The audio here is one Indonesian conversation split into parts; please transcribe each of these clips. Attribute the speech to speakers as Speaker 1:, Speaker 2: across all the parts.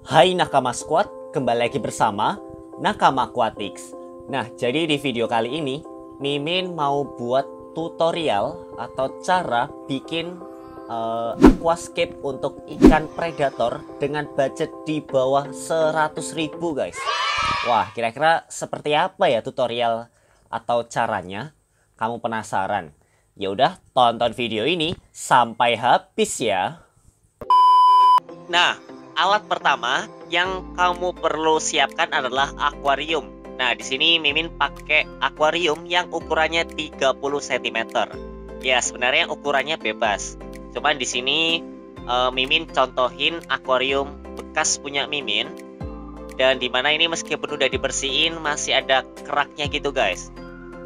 Speaker 1: Hai Nakama Squad, kembali lagi bersama Nakama Aquatics. Nah, jadi di video kali ini Mimin mau buat tutorial atau cara bikin aquascape untuk ikan predator dengan budget di bawah 100.000 guys. Wah, kira-kira seperti apa ya tutorial atau caranya? Kamu penasaran? Ya udah, tonton video ini sampai habis ya. Nah, alat pertama yang kamu perlu siapkan adalah akuarium. Nah, di sini Mimin pakai akuarium yang ukurannya 30 cm. Ya, sebenarnya ukurannya bebas. Cuman di sini Mimin contohin akuarium bekas punya Mimin. Dan dimana ini meskipun udah dibersihin masih ada keraknya gitu guys.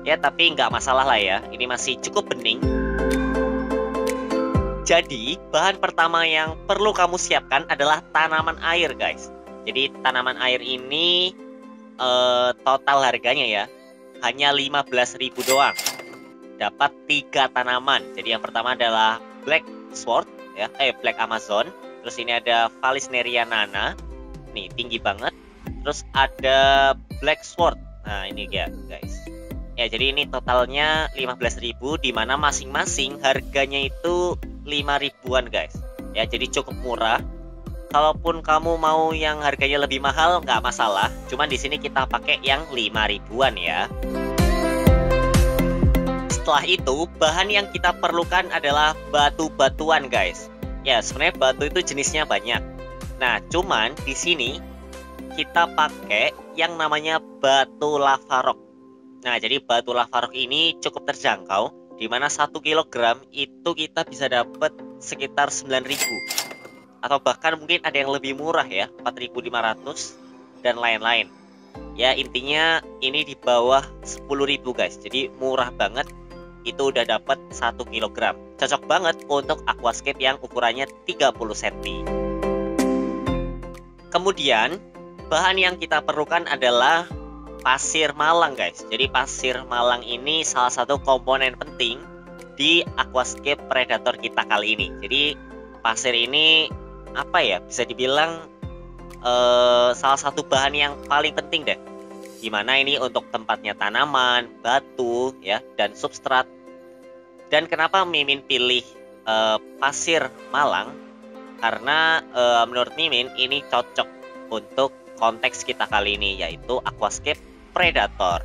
Speaker 1: Ya, tapi nggak masalah lah ya. Ini masih cukup bening. Jadi, bahan pertama yang perlu kamu siapkan adalah tanaman air, guys. Jadi, tanaman air ini total harganya ya hanya 15.000 doang. Dapat 3 tanaman. Jadi, yang pertama adalah Black Sword, ya, Black Amazon. Terus ini ada Vallisneria nana. Nih, tinggi banget. Terus ada Black Sword. Nah, ini ya, guys. Ya, jadi ini totalnya 15.000, di mana masing-masing harganya itu 5 ribuan guys. Ya, jadi cukup murah. Kalaupun kamu mau yang harganya lebih mahal nggak masalah. Cuman di sini kita pakai yang 5 ribuan ya. Setelah itu, bahan yang kita perlukan adalah batu-batuan guys. Ya, sebenarnya batu itu jenisnya banyak. Nah, cuman di sini kita pakai yang namanya batu lava rock. Nah, jadi batu lava rock ini cukup terjangkau, di mana 1 kg itu kita bisa dapat sekitar 9.000, atau bahkan mungkin ada yang lebih murah ya, 4.500 dan lain-lain. Ya, intinya ini di bawah 10.000 guys. Jadi murah banget, itu udah dapat 1 kg. Cocok banget untuk aquascape yang ukurannya 30 cm. Kemudian bahan yang kita perlukan adalah pasir malang guys. Jadi pasir malang ini salah satu komponen penting di aquascape predator kita kali ini. Jadi pasir ini apa ya, bisa dibilang salah satu bahan yang paling penting deh. Dimana ini untuk tempatnya tanaman, batu ya, dan substrat. Dan kenapa Mimin pilih pasir malang? Karena menurut Mimin ini cocok untuk konteks kita kali ini, yaitu aquascape predator.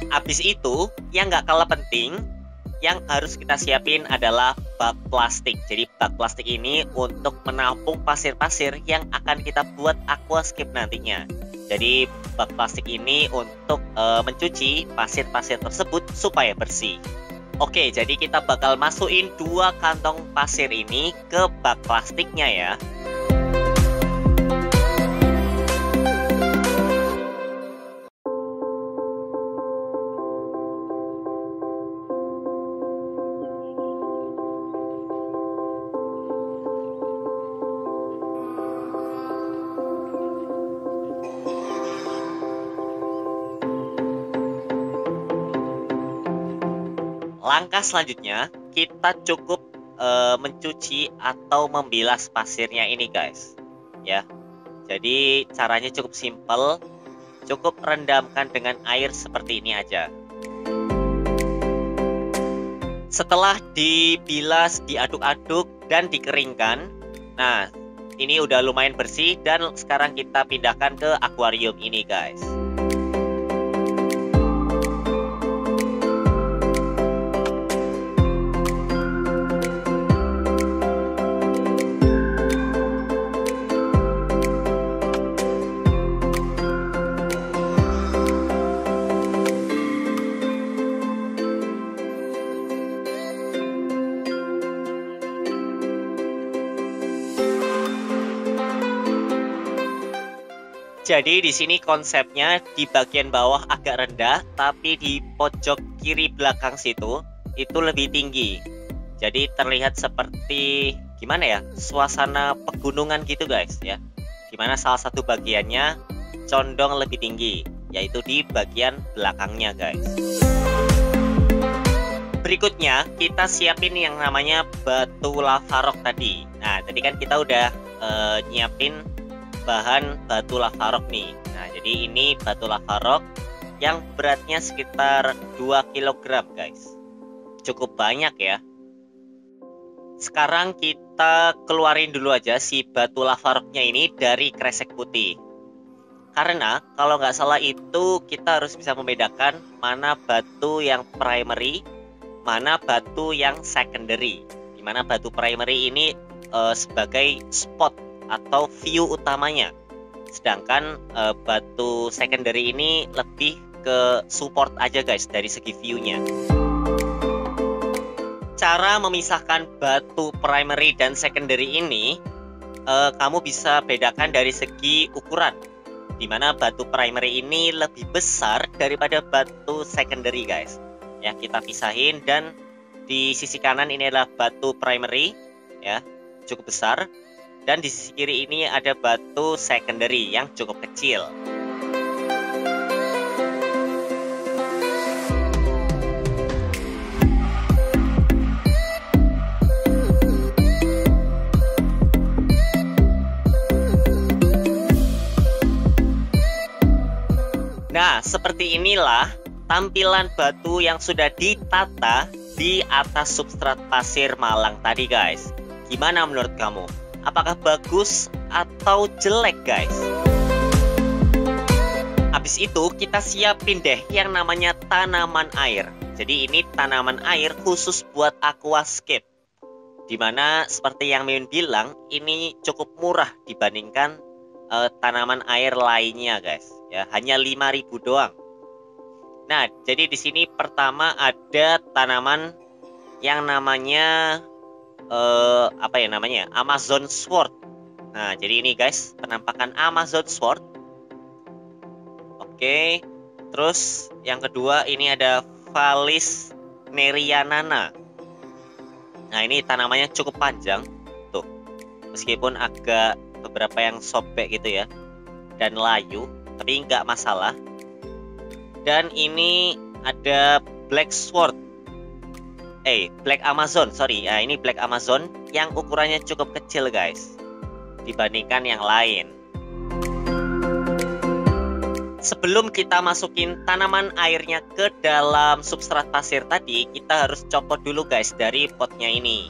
Speaker 1: Habis itu, yang nggak kalah penting, yang harus kita siapin adalah bak plastik. Jadi bak plastik ini untuk menampung pasir-pasir yang akan kita buat aquascape nantinya. Jadi bak plastik ini untuk mencuci pasir-pasir tersebut supaya bersih. Oke, jadi kita bakal masukin 2 kantong pasir ini ke bak plastiknya ya. Langkah selanjutnya, kita cukup mencuci atau membilas pasirnya ini guys. Ya, jadi caranya cukup simpel, cukup rendamkan dengan air seperti ini aja. Setelah dibilas, diaduk-aduk dan dikeringkan, nah ini udah lumayan bersih dan sekarang kita pindahkan ke akuarium ini guys. Jadi di sini konsepnya di bagian bawah agak rendah, tapi di pojok kiri belakang situ itu lebih tinggi. Jadi terlihat seperti gimana ya, suasana pegunungan gitu guys ya. Dimana salah satu bagiannya condong lebih tinggi, yaitu di bagian belakangnya guys. Berikutnya kita siapin yang namanya batu lava rock tadi. Nah, tadi kan kita udah nyiapin bahan batu lava rock nih. Nah, jadi ini batu lava rock yang beratnya sekitar 2 kg guys. Cukup banyak ya. Sekarang kita keluarin dulu aja si batu lava rocknya ini dari kresek putih. Karena kalau nggak salah itu kita harus bisa membedakan mana batu yang primary, mana batu yang secondary. Dimana batu primary ini sebagai spot atau view utamanya, sedangkan batu secondary ini lebih ke support aja guys dari segi view-nya. Cara memisahkan batu primary dan secondary ini kamu bisa bedakan dari segi ukuran, dimana batu primary ini lebih besar daripada batu secondary guys. Ya, kita pisahin, dan di sisi kanan ini adalah batu primary ya, cukup besar. Dan di sisi kiri ini ada batu secondary yang cukup kecil. Nah, seperti inilah tampilan batu yang sudah ditata di atas substrat pasir Malang tadi guys. Gimana menurut kamu? Apakah bagus atau jelek guys? Habis itu kita siapin deh yang namanya tanaman air. Jadi ini tanaman air khusus buat aquascape, dimana seperti yang Mimin bilang, ini cukup murah dibandingkan tanaman air lainnya guys. Ya, hanya 5.000 doang. Nah, jadi di sini pertama ada tanaman yang namanya Amazon Sword. Nah, jadi ini guys penampakan Amazon Sword. Oke, terus yang kedua ini ada Vallis Nerianana. Nah, ini tanamannya cukup panjang tuh, meskipun agak beberapa yang sobek gitu ya dan layu, tapi nggak masalah. Dan ini ada Black Amazon, sorry. Nah, ini Black Amazon yang ukurannya cukup kecil guys dibandingkan yang lain. Sebelum kita masukin tanaman airnya ke dalam substrat pasir tadi, kita harus copot dulu guys dari potnya ini.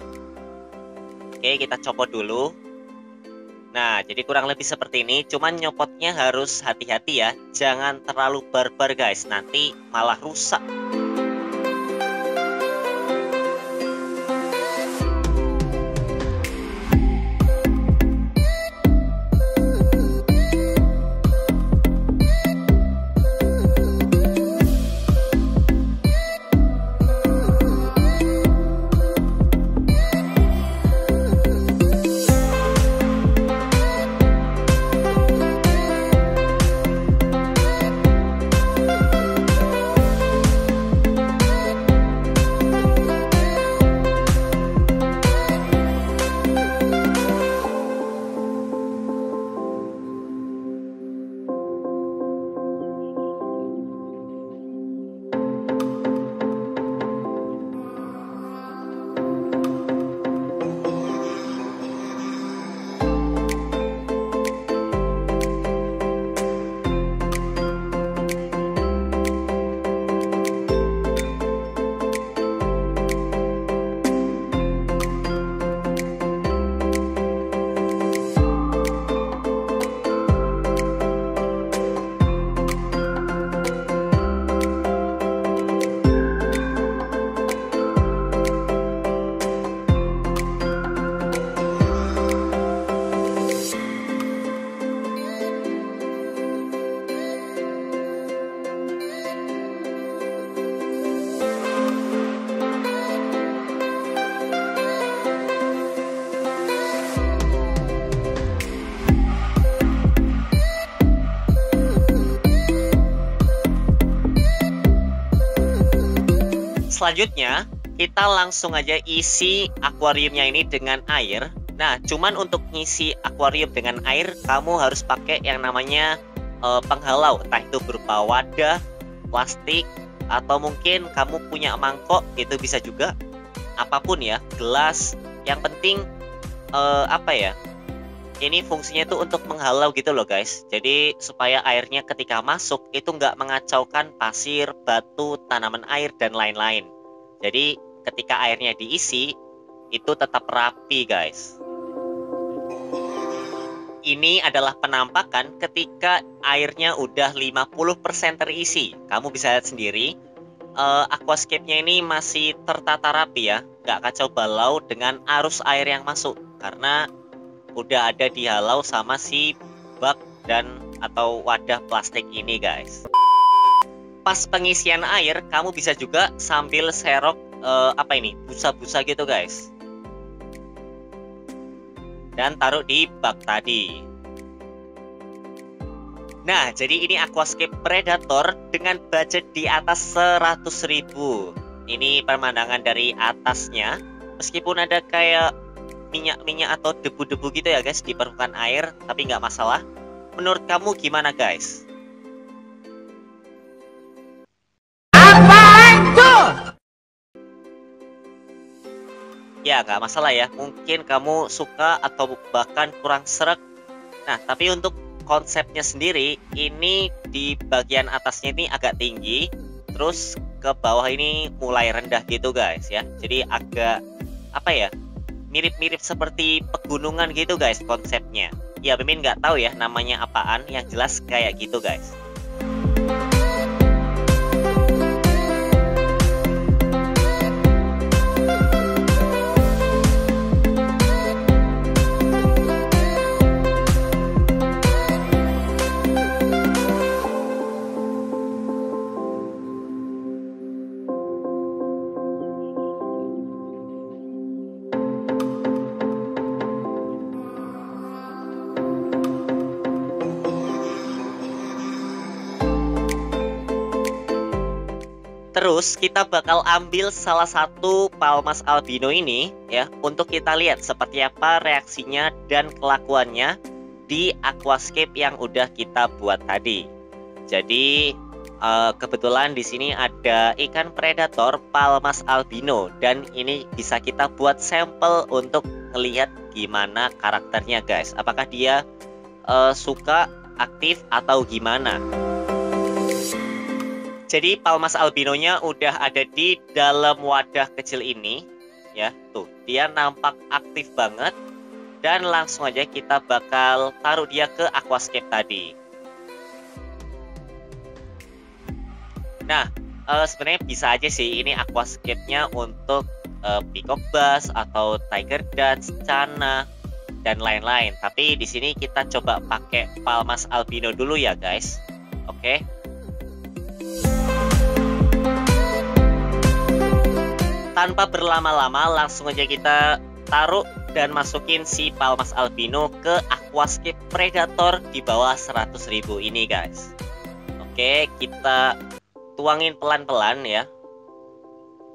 Speaker 1: Oke, kita copot dulu. Nah, jadi kurang lebih seperti ini. Cuman nyopotnya harus hati-hati ya, jangan terlalu barbar guys, nanti malah rusak. Selanjutnya kita langsung aja isi akuariumnya ini dengan air. Nah, cuman untuk ngisi akuarium dengan air kamu harus pakai yang namanya penghalau, entah itu berupa wadah, plastik, atau mungkin kamu punya mangkok, itu bisa juga. Apapun ya, gelas. Yang penting apa ya? Ini fungsinya itu untuk menghalau gitu loh guys. Jadi supaya airnya ketika masuk itu nggak mengacaukan pasir, batu, tanaman air dan lain-lain. Jadi ketika airnya diisi itu tetap rapi guys. Ini adalah penampakan ketika airnya udah 50% terisi. Kamu bisa lihat sendiri, aquascape-nya ini masih tertata rapi ya, nggak kacau balau dengan arus air yang masuk karena udah ada dihalau sama si bak dan atau wadah plastik ini guys. Pas pengisian air kamu bisa juga sambil serok apa ini, busa-busa gitu guys, dan taruh di bak tadi. Nah, jadi ini aquascape Predator dengan budget di atas 100.000. Ini pemandangan dari atasnya, meskipun ada kayak minyak-minyak atau debu-debu gitu ya guys di permukaan air, tapi nggak masalah. Menurut kamu gimana guys? Apaan tuh? Ya nggak masalah ya, mungkin kamu suka atau bahkan kurang sreg. Nah, tapi untuk konsepnya sendiri, ini di bagian atasnya ini agak tinggi, terus ke bawah ini mulai rendah gitu guys ya. Jadi agak apa ya, mirip-mirip seperti pegunungan gitu guys konsepnya. Ya Mimin nggak tahu ya namanya apaan, yang jelas kayak gitu guys. Terus kita bakal ambil salah satu Palmas albino ini ya, untuk kita lihat seperti apa reaksinya dan kelakuannya di aquascape yang udah kita buat tadi. Jadi kebetulan di sini ada ikan predator Palmas albino dan ini bisa kita buat sampel untuk melihat gimana karakternya guys. Apakah dia suka, aktif atau gimana? Jadi Palmas albinonya udah ada di dalam wadah kecil ini ya. Tuh, dia nampak aktif banget. Dan langsung aja kita bakal taruh dia ke aquascape tadi. Nah, sebenarnya bisa aja sih ini aquascape-nya untuk peacock bass atau tiger dance, cana dan lain-lain. Tapi di sini kita coba pakai Palmas albino dulu ya guys. Oke. Tanpa berlama-lama langsung aja kita taruh dan masukin si Palmas albino ke aquascape Predator di bawah 100.000 ini guys. Oke, kita tuangin pelan-pelan ya,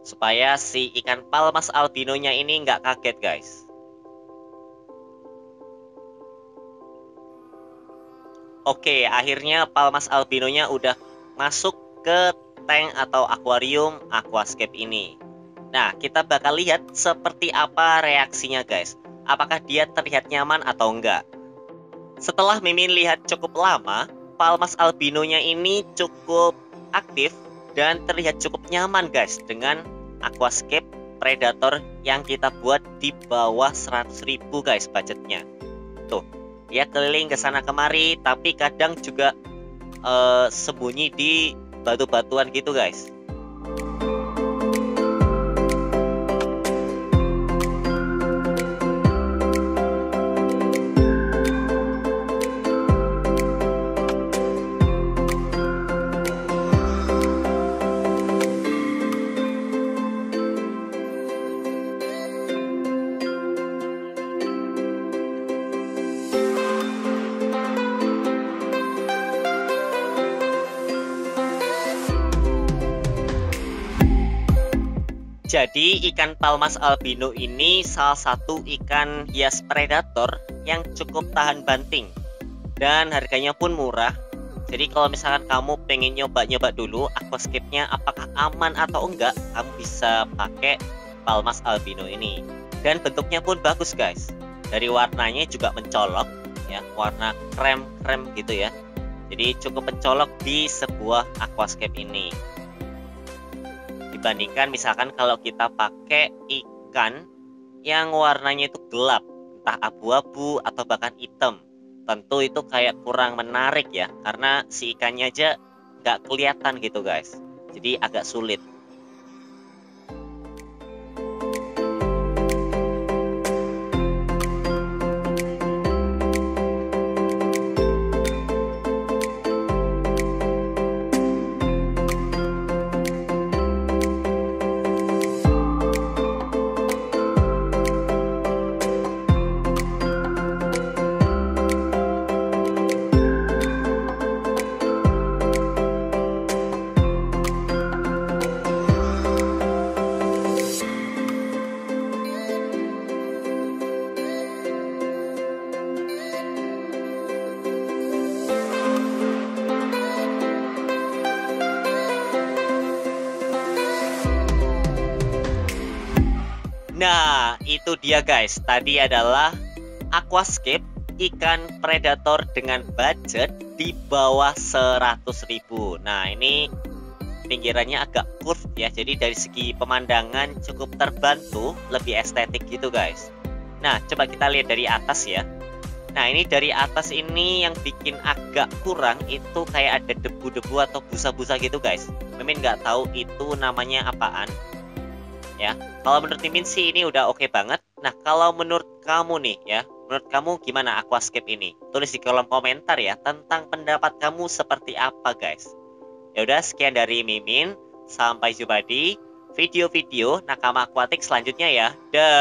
Speaker 1: supaya si ikan Palmas albinonya ini nggak kaget guys. Oke, akhirnya Palmas albinonya udah masuk ke tank atau akuarium aquascape ini. Nah, kita bakal lihat seperti apa reaksinya guys. Apakah dia terlihat nyaman atau enggak. Setelah Mimin lihat cukup lama, Palmas albinonya ini cukup aktif dan terlihat cukup nyaman guys dengan aquascape Predator yang kita buat di bawah 100.000 guys budgetnya. Tuh, dia keliling ke sana kemari, tapi kadang juga sembunyi di batu-batuan gitu guys. Jadi ikan Palmas albino ini salah satu ikan hias predator yang cukup tahan banting dan harganya pun murah. Jadi kalau misalkan kamu pengen nyoba-nyoba dulu aquascape-nya apakah aman atau enggak, kamu bisa pakai Palmas albino ini. Dan bentuknya pun bagus guys. dari warnanya juga mencolok ya, warna krem-krem gitu ya. Jadi cukup mencolok di sebuah aquascape ini. Dibandingkan misalkan kalau kita pakai ikan yang warnanya itu gelap, entah abu-abu atau bahkan hitam, tentu itu kayak kurang menarik ya, karena si ikannya aja nggak kelihatan gitu guys. Jadi agak sulit. Nah, itu dia guys. Tadi adalah aquascape ikan predator dengan budget di bawah 100.000. Nah, ini pinggirannya agak curve ya. Jadi dari segi pemandangan cukup terbantu, lebih estetik gitu guys. Nah, coba kita lihat dari atas ya. Nah, ini dari atas ini yang bikin agak kurang itu kayak ada debu-debu atau busa-busa gitu guys. Mimin nggak tahu itu namanya apaan. Ya, kalau menurut Mimin sih ini udah oke banget. Nah, kalau menurut kamu nih ya, menurut kamu gimana aquascape ini? Tulis di kolom komentar ya tentang pendapat kamu seperti apa guys. Ya udah, sekian dari Mimin. Sampai jumpa di video-video Nakama Aquatic selanjutnya ya. Dah.